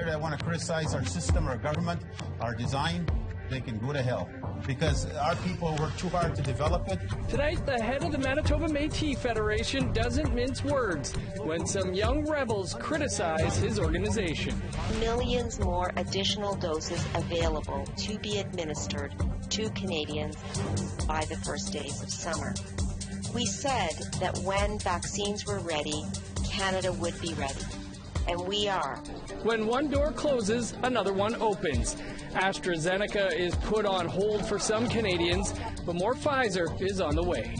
there that want to criticize our system, our government, our design, they can go to hell. Because our people work too hard to develop it. Tonight, the head of the Manitoba Métis Federation doesn't mince words when some young rebels criticize his organization. Millions more additional doses available to be administered to Canadians by the first days of summer. We said that when vaccines were ready, Canada would be ready. And we are. When one door closes, another one opens. AstraZeneca is put on hold for some Canadians, but more Pfizer is on the way.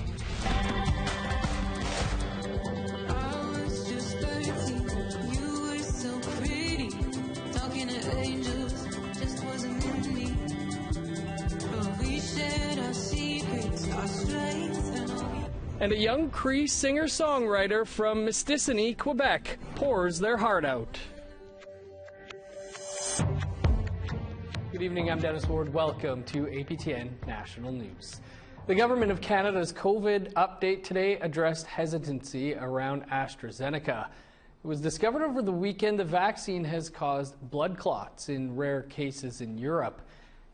And a young Cree singer-songwriter from Mistissini, Quebec, pours their heart out. Good evening, I'm Dennis Ward. Welcome to APTN National News. The Government of Canada's COVID update today addressed hesitancy around AstraZeneca. It was discovered over the weekend the vaccine has caused blood clots in rare cases in Europe,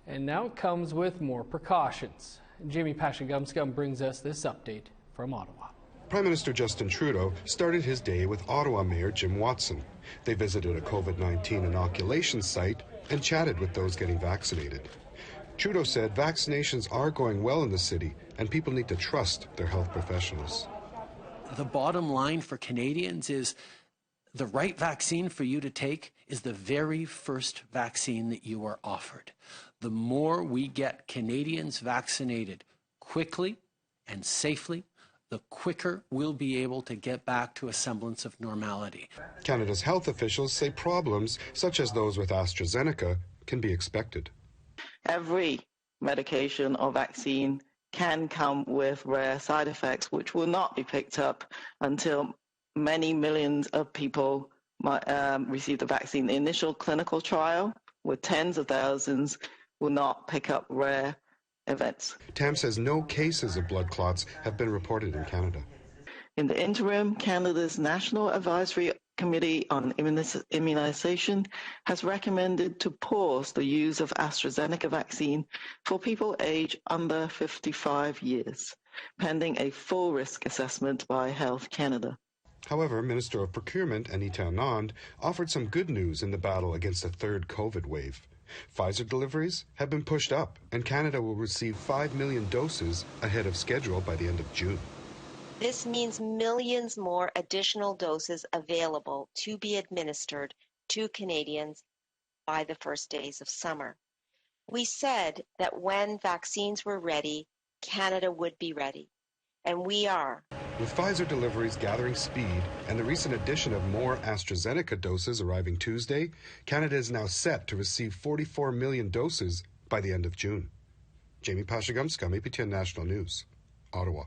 and now it comes with more precautions. Jamie Pashagumscum brings us this update from Ottawa. Prime Minister Justin Trudeau started his day with Ottawa Mayor Jim Watson. They visited a COVID-19 inoculation site and chatted with those getting vaccinated. Trudeau said vaccinations are going well in the city and people need to trust their health professionals. The bottom line for Canadians is the right vaccine for you to take is the very first vaccine that you are offered. The more we get Canadians vaccinated quickly and safely, the quicker we'll be able to get back to a semblance of normality. Canada's health officials say problems, such as those with AstraZeneca, can be expected. Every medication or vaccine can come with rare side effects, which will not be picked up until many millions of people might, receive the vaccine. The initial clinical trial with tens of thousands will not pick up rare events. Tam says no cases of blood clots have been reported in Canada. In the interim, Canada's National Advisory Committee on Immunization has recommended to pause the use of AstraZeneca vaccine for people aged under 55 years, pending a full risk assessment by Health Canada. However, Minister of Procurement Anita Anand offered some good news in the battle against a third COVID wave. Pfizer deliveries have been pushed up, and Canada will receive 5 million doses ahead of schedule by the end of June. This means millions more additional doses available to be administered to Canadians by the first days of summer. We said that when vaccines were ready, Canada would be ready, and we are. With Pfizer deliveries gathering speed and the recent addition of more AstraZeneca doses arriving Tuesday, Canada is now set to receive 44 million doses by the end of June. Jamie Pashagumscum, APTN National News, Ottawa.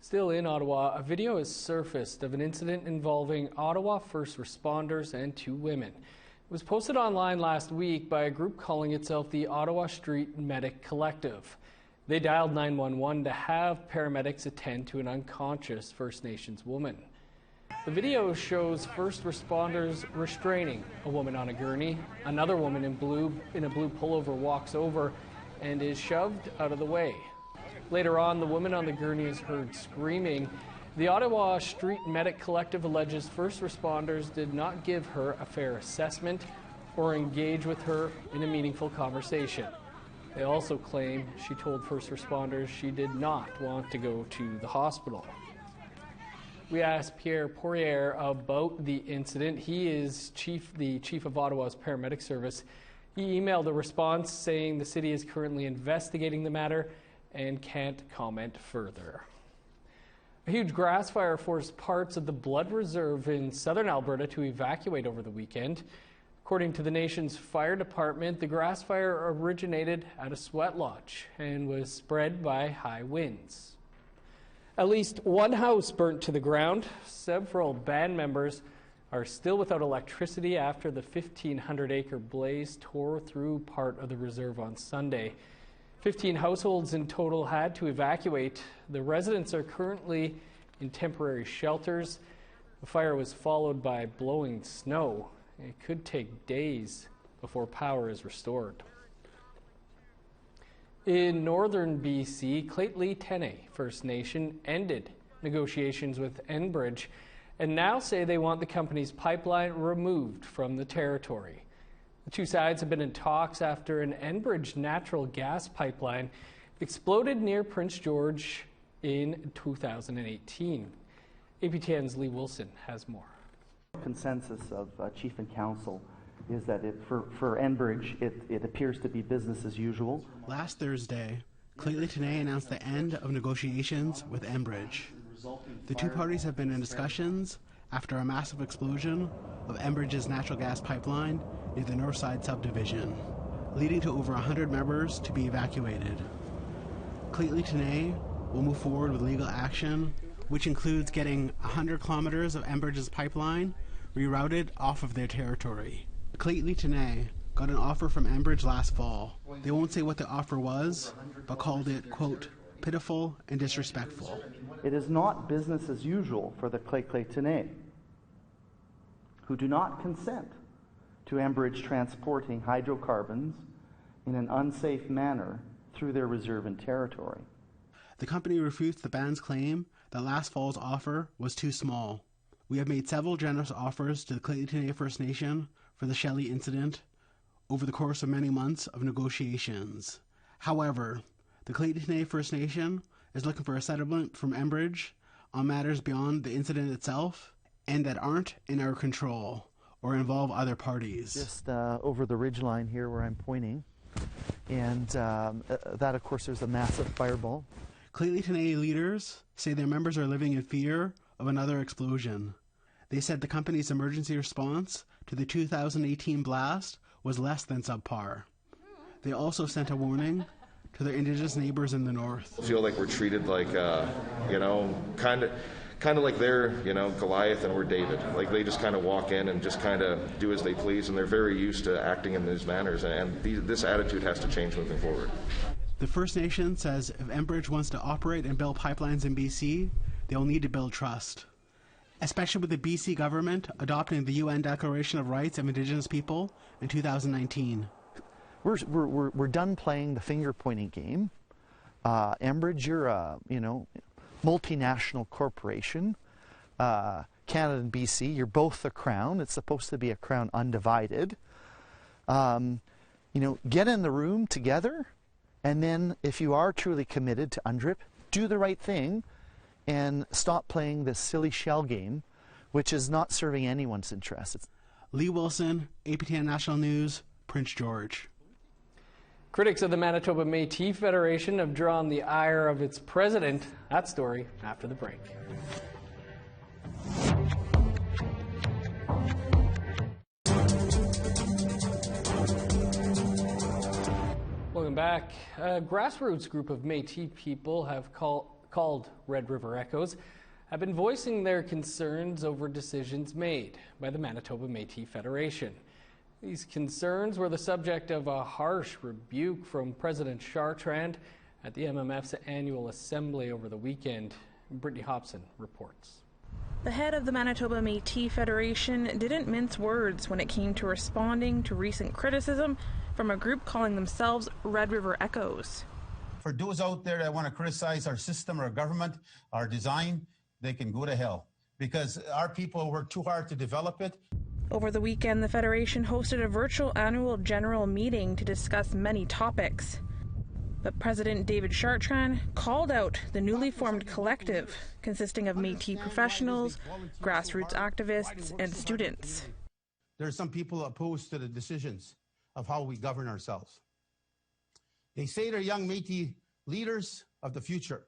Still in Ottawa, a video has surfaced of an incident involving Ottawa first responders and 2 women. It was posted online last week by a group calling itself the Ottawa Street Medic Collective. They dialed 911 to have paramedics attend to an unconscious First Nations woman. The video shows first responders restraining a woman on a gurney. Another woman in a blue pullover walks over and is shoved out of the way. Later on, the woman on the gurney is heard screaming. The Ottawa Street Medic Collective alleges first responders did not give her a fair assessment or engage with her in a meaningful conversation. They also claim she told first responders she did not want to go to the hospital. We asked Pierre Poirier about the incident. He is the chief of Ottawa's paramedic service. He emailed a response saying the city is currently investigating the matter and can't comment further. A huge grass fire forced parts of the Blood Reserve in southern Alberta to evacuate over the weekend. According to the nation's fire department, the grass fire originated at a sweat lodge and was spread by high winds. At least one house burnt to the ground. Several band members are still without electricity after the 1,500-acre blaze tore through part of the reserve on Sunday. 15 households in total had to evacuate. The residents are currently in temporary shelters. The fire was followed by blowing snow. It could take days before power is restored. In northern BC, Lheidli First Nation ended negotiations with Enbridge and now say they want the company's pipeline removed from the territory. The two sides have been in talks after an Enbridge natural gas pipeline exploded near Prince George in 2018. APTN's Lee Wilson has more. Consensus of Chief and Council is that for Enbridge, it appears to be business as usual. Last Thursday, Lheidli announced the end of negotiations with Enbridge. The two parties have been in discussions after a massive explosion of Enbridge's natural gas pipeline near the Northside subdivision, leading to over 100 members to be evacuated. Lheidli will move forward with legal action, which includes getting 100 kilometers of Enbridge's pipeline rerouted off of their territory. Lheidli got an offer from Enbridge last fall. They won't say what the offer was, but called it, quote, pitiful and disrespectful. It is not business as usual for the Lheidli, who do not consent to Enbridge transporting hydrocarbons in an unsafe manner through their reserve and territory. The company refutes the band's claim that last fall's offer was too small. We have made several generous offers to the Lheidli First Nation for the Shelley incident over the course of many months of negotiations. However, the Lheidli First Nation is looking for a settlement from Enbridge on matters beyond the incident itself and that aren't in our control or involve other parties. Just over the ridgeline here where I'm pointing, and that, of course, there's a massive fireball. Lheidli leaders say their members are living in fear of another explosion. They said the company's emergency response to the 2018 blast was less than subpar. They also sent a warning to their Indigenous neighbors in the north. I feel like we're treated like, kind of like they're, Goliath and we're David. Like they just kind of walk in and just kind of do as they please, and they're very used to acting in these manners, and this attitude has to change moving forward. The First Nation says if Enbridge wants to operate and build pipelines in BC, they'll need to build trust, especially with the BC government adopting the UN Declaration of Rights of Indigenous People in 2019. We're done playing the finger-pointing game. Enbridge, you're a multinational corporation. Canada and BC, you're both the crown. It's supposed to be a crown undivided. Get in the room together, and then if you are truly committed to UNDRIP, do the right thing and stop playing this silly shell game, which is not serving anyone's interests. Lee Wilson, APTN National News, Prince George. Critics of the Manitoba Métis Federation have drawn the ire of its president. That story after the break. Welcome back. A grassroots group of Métis people have called Red River Echoes have been voicing their concerns over decisions made by the Manitoba Métis Federation. These concerns were the subject of a harsh rebuke from President Chartrand at the MMF's annual assembly over the weekend. Brittany Hobson reports. The head of the Manitoba Métis Federation didn't mince words when it came to responding to recent criticism from a group calling themselves Red River Echoes. For those out there that want to criticize our system, our government, our design, they can go to hell, because our people worked too hard to develop it. Over the weekend, the Federation hosted a virtual annual general meeting to discuss many topics. But President David Chartrand called out the newly formed collective consisting of Métis professionals, grassroots activists, and students. There are some people opposed to the decisions of how we govern ourselves. They say they're young Métis leaders of the future.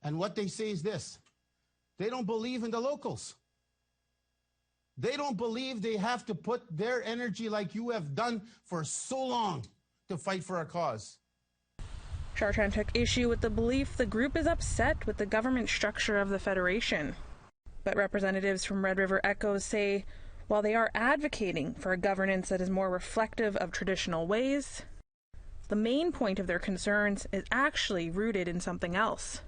And what they say is this: they don't believe in the locals. They don't believe they have to put their energy, like you have done for so long, to fight for our cause. Chartrand took issue with the belief the group is upset with the government structure of the Federation. But representatives from Red River Echoes say while they are advocating for a governance that is more reflective of traditional ways, the main point of their concerns is actually rooted in something else.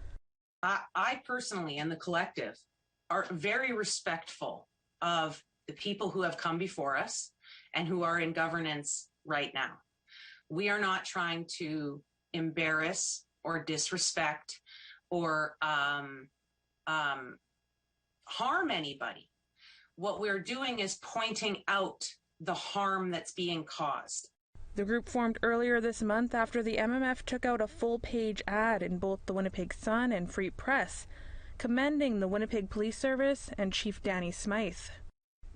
I personally and the collective are very respectful of the people who have come before us and who are in governance right now. We are not trying to embarrass or disrespect or harm anybody. What we're doing is pointing out the harm that's being caused. The group formed earlier this month after the MMF took out a full-page ad in both the Winnipeg Sun and Free Press, commending the Winnipeg Police Service and Chief Danny Smythe.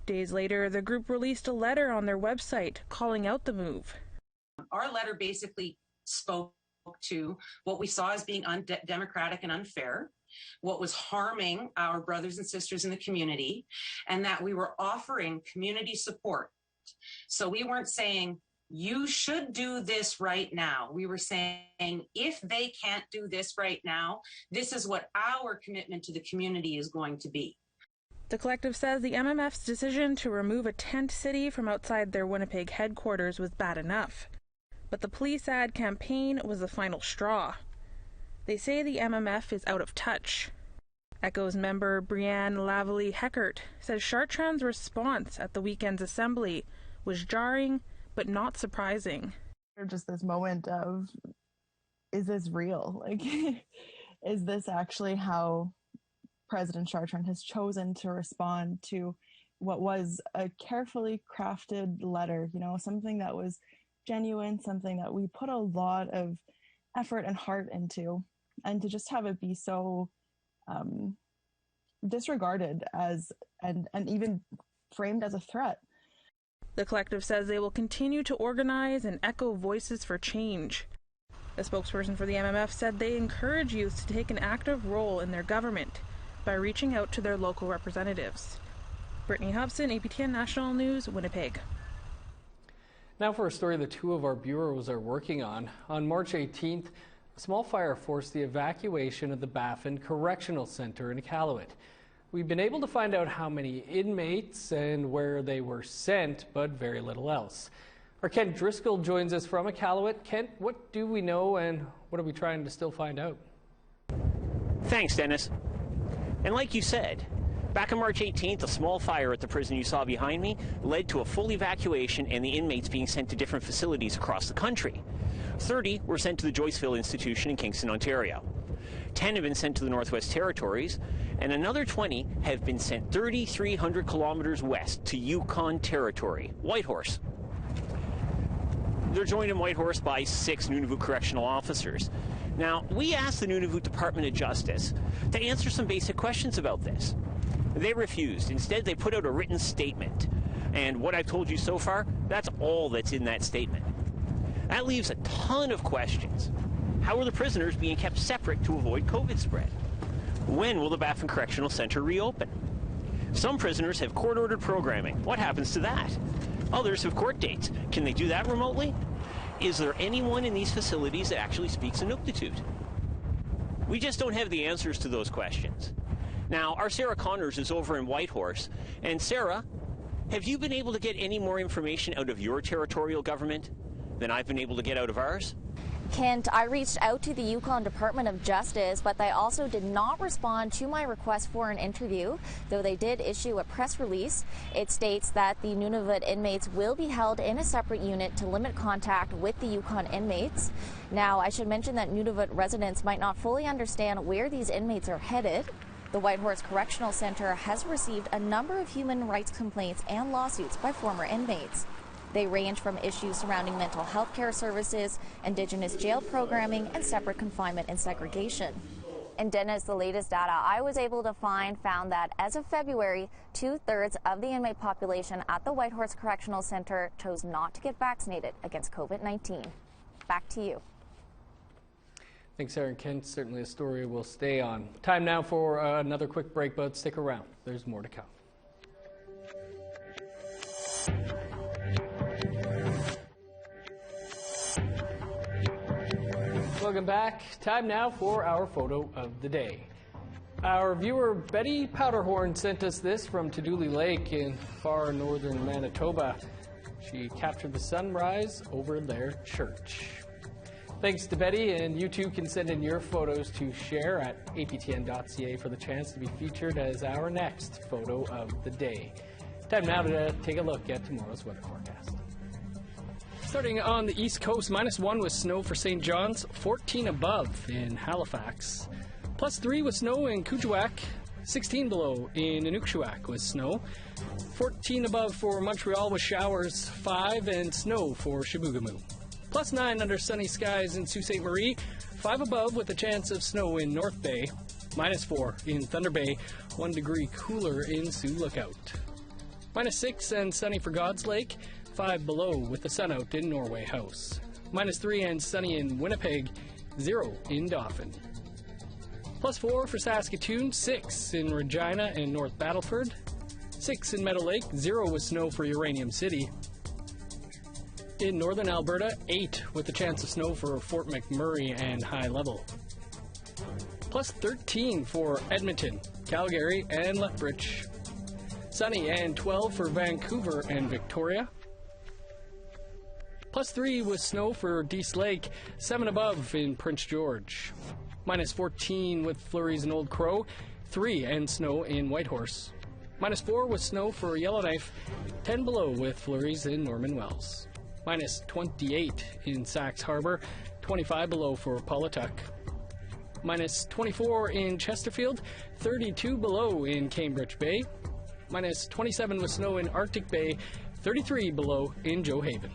Days later, the group released a letter on their website calling out the move. Our letter basically spoke to what we saw as being undemocratic and unfair, what was harming our brothers and sisters in the community, and that we were offering community support. So we weren't saying, you should do this right now. We were saying, if they can't do this right now, this is what our commitment to the community is going to be. The collective says the MMF's decision to remove a tent city from outside their Winnipeg headquarters was bad enough. But the police ad campaign was the final straw. They say the MMF is out of touch. ECHO's member Brianne Lavalley-Heckert says Chartrand's response at the weekend's assembly was jarring but not surprising. Just this moment of, is this real? Like, is this actually how President Chartrand has chosen to respond to what was a carefully crafted letter, you know, something that was genuine, something that we put a lot of effort and heart into, and to just have it be so disregarded as and even framed as a threat. The collective says they will continue to organize and echo voices for change. A spokesperson for the MMF said they encourage youth to take an active role in their government by reaching out to their local representatives. Brittany Hobson, APTN National News, Winnipeg. Now for a story the two of our bureaus are working on. On March 18th, a small fire forced the evacuation of the Baffin Correctional Center in Iqaluit. We've been able to find out how many inmates and where they were sent, but very little else. Our Kent Driscoll joins us from Iqaluit. Kent, what do we know and what are we trying to still find out? Thanks, Dennis. And like you said, back on March 18th, a small fire at the prison you saw behind me led to a full evacuation and the inmates being sent to different facilities across the country. 30 were sent to the Joyceville Institution in Kingston, Ontario. 10 have been sent to the Northwest Territories, and another 20 have been sent 3,300 kilometers west to Yukon Territory, Whitehorse. They're joined in Whitehorse by 6 Nunavut correctional officers. Now, we asked the Nunavut Department of Justice to answer some basic questions about this. They refused. Instead, they put out a written statement. And what I've told you so far, that's all that's in that statement. That leaves a ton of questions. How are the prisoners being kept separate to avoid COVID spread? When will the Baffin Correctional Center reopen? Some prisoners have court-ordered programming. What happens to that? Others have court dates. Can they do that remotely? Is there anyone in these facilities that actually speaks Inuktitut? We just don't have the answers to those questions. Now, our Sarah Connors is over in Whitehorse. And Sarah, have you been able to get any more information out of your territorial government than I've been able to get out of ours? Kent, I reached out to the Yukon Department of Justice, but they also did not respond to my request for an interview, though they did issue a press release. It states that the Nunavut inmates will be held in a separate unit to limit contact with the Yukon inmates. Now, I should mention that Nunavut residents might not fully understand where these inmates are headed. The Whitehorse Correctional Center has received a number of human rights complaints and lawsuits by former inmates. They range from issues surrounding mental health care services, Indigenous jail programming, and separate confinement and segregation. And Dennis, the latest data I was able to find found that as of February, 2/3 of the inmate population at the Whitehorse Correctional Center chose not to get vaccinated against COVID-19. Back to you. Thanks, Aaron Kent. Certainly a story we'll stay on. Time now for another quick break, but stick around. There's more to come. Welcome back. Time now for our photo of the day. Our viewer Betty Powderhorn sent us this from Tadouli Lake in far northern Manitoba. She captured the sunrise over their church. Thanks to Betty, and you too can send in your photos to share at aptn.ca for the chance to be featured as our next photo of the day. Time now to take a look at tomorrow's weather forecast. Starting on the east coast, -1 with snow for St. John's, 14 above in Halifax. +3 with snow in Kuujjuaq, 16 below in Inukjuak with snow. 14 above for Montreal with showers, 5 and snow for Chibougamau. +9 under sunny skies in Sault Ste. Marie, 5 above with a chance of snow in North Bay. -4 in Thunder Bay, 1 degree cooler in Sioux Lookout. -6 and sunny for God's Lake, 5 below with the sun out in Norway House. -3 and sunny in Winnipeg, 0 in Dauphin. +4 for Saskatoon, 6 in Regina and North Battleford. 6 in Meadow Lake, 0 with snow for Uranium City. In northern Alberta, 8 with the chance of snow for Fort McMurray and High Level. +13 for Edmonton, Calgary, and Lethbridge. Sunny and 12 for Vancouver and Victoria. +3 with snow for Dease Lake, 7 above in Prince George. -14 with flurries in Old Crow, 3 and snow in Whitehorse. -4 with snow for Yellowknife, 10 below with flurries in Norman Wells. -28 in Saxe Harbor, 25 below for Paulatuck. -24 in Chesterfield, 32 below in Cambridge Bay. -27 with snow in Arctic Bay, 33 below in Joe Haven.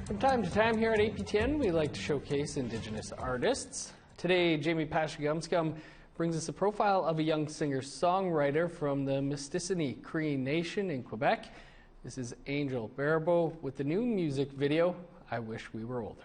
From time to time here at APTN, we like to showcase Indigenous artists. Today, Jamie Pashagumskum brings us a profile of a young singer-songwriter from the Mistissini Cree Nation in Quebec. This is Angel Barabo with the new music video, I Wish We Were Older.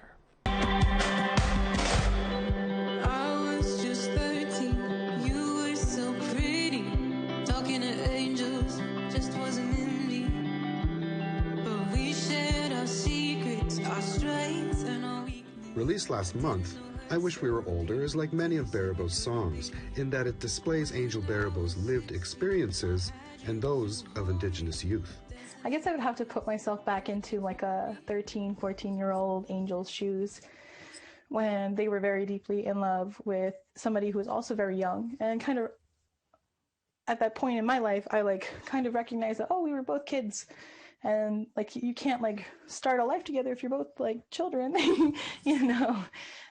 Released last month, I Wish We Were Older is like many of Barabo's songs in that it displays Angel Barabo's lived experiences and those of Indigenous youth. I guess I would have to put myself back into like a 13, 14-year-old Angel's shoes when they were very deeply in love with somebody who was also very young, and kind of at that point in my life, I like kind of recognized that, oh, we were both kids. And like you can't like start a life together if you're both like children, you know.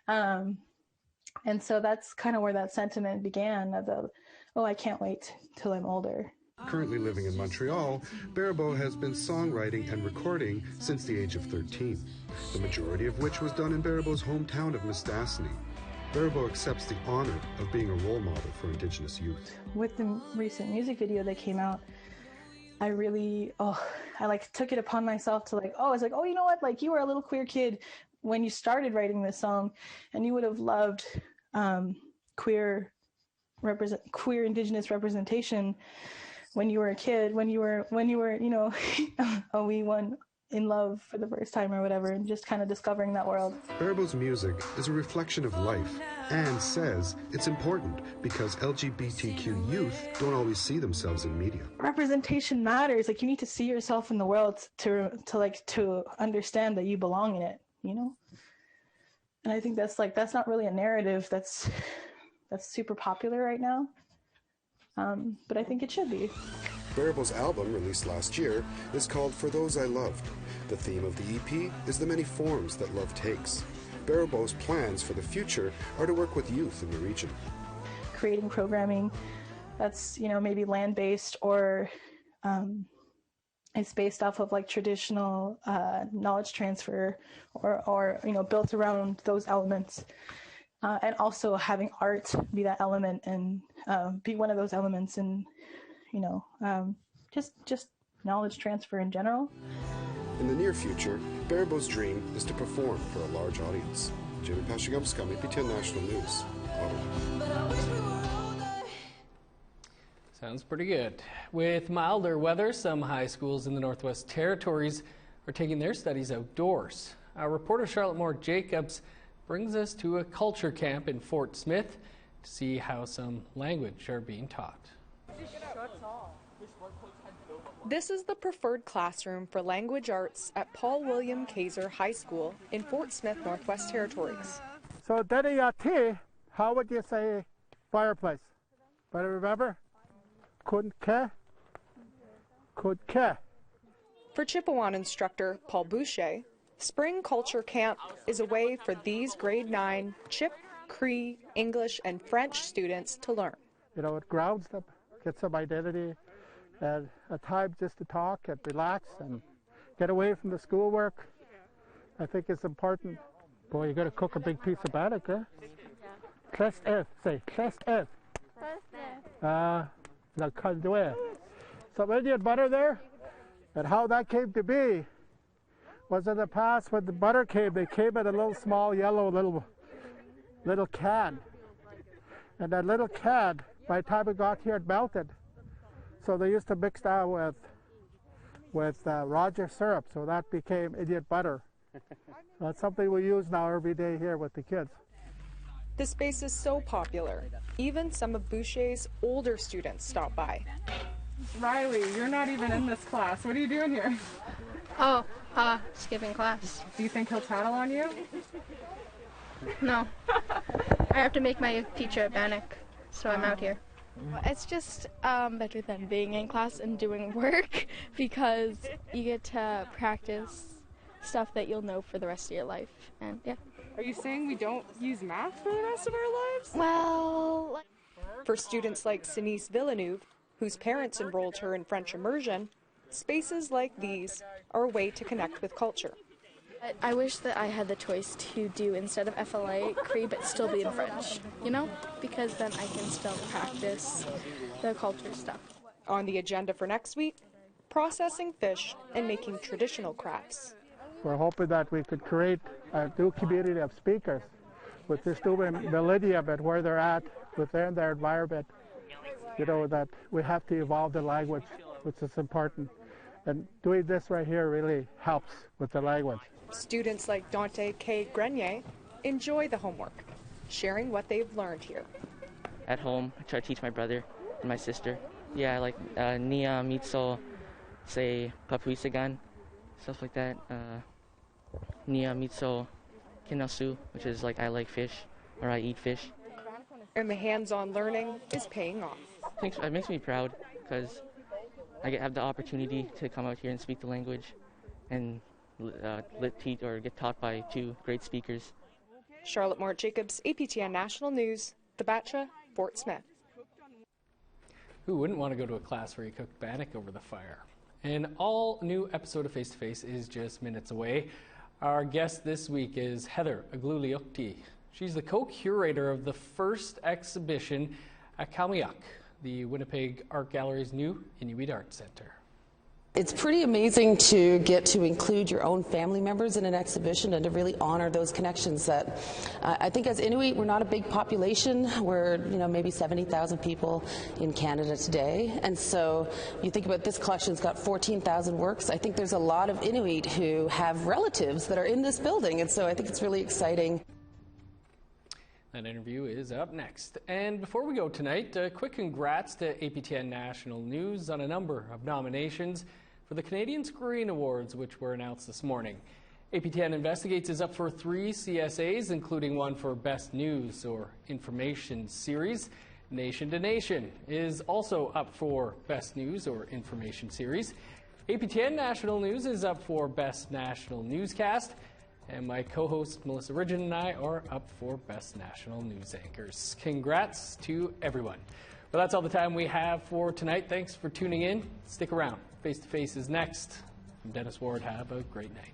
And so that's kind of where that sentiment began of the, oh, I can't wait till I'm older. Currently living in Montreal, Barabo has been songwriting and recording since the age of 13, the majority of which was done in Barabo's hometown of Mistissini. Barabo accepts the honor of being a role model for Indigenous youth. With the recent music video that came out, I really, I like took it upon myself to like, I was like, oh, you know what? Like you were a little queer kid when you started writing this song, and you would have loved queer Indigenous representation when you were a kid, when you were, you know, a wee one in love for the first time or whatever, and just kind of discovering that world. Barabo's music is a reflection of life and says it's important because LGBTQ youth don't always see themselves in media. Representation matters. Like you need to see yourself in the world to understand that you belong in it, you know? And I think that's not really a narrative that's super popular right now. But I think it should be. Barabo's album, released last year, is called For Those I Loved. The theme of the EP is the many forms that love takes. Barabo's plans for the future are to work with youth in the region. Creating programming that's, you know, maybe land-based or it's based off of like traditional knowledge transfer or you know, built around those elements. And also having art be that element and be one of those elements, and you know, just knowledge transfer in general. In the near future, Barabo's dream is to perform for a large audience. Jamie Pashagumskum, APTN National News, Ottawa. Sounds pretty good. With milder weather, some high schools in the Northwest Territories are taking their studies outdoors. Our reporter Charlotte Moore Jacobs brings us to a culture camp in Fort Smith to see how some language are being taught. This is the preferred classroom for language arts at Paul William Kaiser High School in Fort Smith, Northwest Territories. So, Daddy, how would you say fireplace? But remember, couldn't care, could care. For Chippewan instructor Paul Boucher, Spring Culture Camp is a way for these grade 9 Chip, Cree, English, and French students to learn. You know, it grounds them, gets some identity, and a time just to talk and relax and get away from the schoolwork. I think it's important. Boy, you got to cook a big piece of bannock, eh? Trest F, say, Trest F. Some Indian butter there, and how that came to be was in the past when the butter came, they came in a little small yellow little can, and that little can, by the time it got here, it melted. So they used to mix that with Roger syrup, so that became Indian butter. That's something we use now every day here with the kids. The space is so popular, even some of Boucher's older students stop by. Riley, you're not even in this class. What are you doing here? Oh, skipping class. Do you think he'll tattle on you? No. I have to make my teacher a bannock, so I'm out here. It's just better than being in class and doing work because you get to practice stuff that you'll know for the rest of your life. And yeah. Are you saying we don't use math for the rest of our lives? Well, for students like Sinise Villeneuve, whose parents enrolled her in French immersion, spaces like these are a way to connect with culture. I wish that I had the choice to do, instead of FLA, Cree, but still be in French, you know? Because then I can still practice the culture stuff. On the agenda for next week, processing fish and making traditional crafts. We're hoping that we could create a new community of speakers with this new millennium and where they're at within their environment. You know, that we have to evolve the language, which is important. And doing this right here really helps with the language. Students like Dante K. Grenier enjoy the homework, sharing what they've learned here. At home, I try to teach my brother and my sister. Yeah, like Nia, Mitso, say Papuisagan, stuff like that. Nia, Mitso, Kinasu, which is like I like fish or I eat fish. And the hands-on learning is paying off. It makes me proud because I have the opportunity to come out here and speak the language and teach or get taught by two great speakers. Charlotte Mort Jacobs, APTN National News, The Batcha, Fort Smith. Who wouldn't want to go to a class where you cook bannock over the fire? An all-new episode of Face to Face is just minutes away. Our guest this week is Heather Agluliukti. She's the co-curator of the first exhibition at Kalmiuk, the Winnipeg Art Gallery's new Inuit Art Centre. It's pretty amazing to get to include your own family members in an exhibition and to really honor those connections that I think as Inuit, we're not a big population. We're, maybe 70,000 people in Canada today. And so you think about this collection's got 14,000 works. I think there's a lot of Inuit who have relatives that are in this building. And so I think it's really exciting. That interview is up next. And before we go tonight, a quick congrats to APTN National News on a number of nominations for the Canadian Screen Awards, which were announced this morning. APTN Investigates is up for 3 CSAs, including one for Best News or Information Series. Nation to Nation is also up for Best News or Information Series. APTN National News is up for Best National Newscast. And my co-host Melissa Ridgen and I are up for Best National News Anchors. Congrats to everyone. Well, that's all the time we have for tonight. Thanks for tuning in. Stick around. Face to Face is next. I'm Dennis Ward. Have a great night.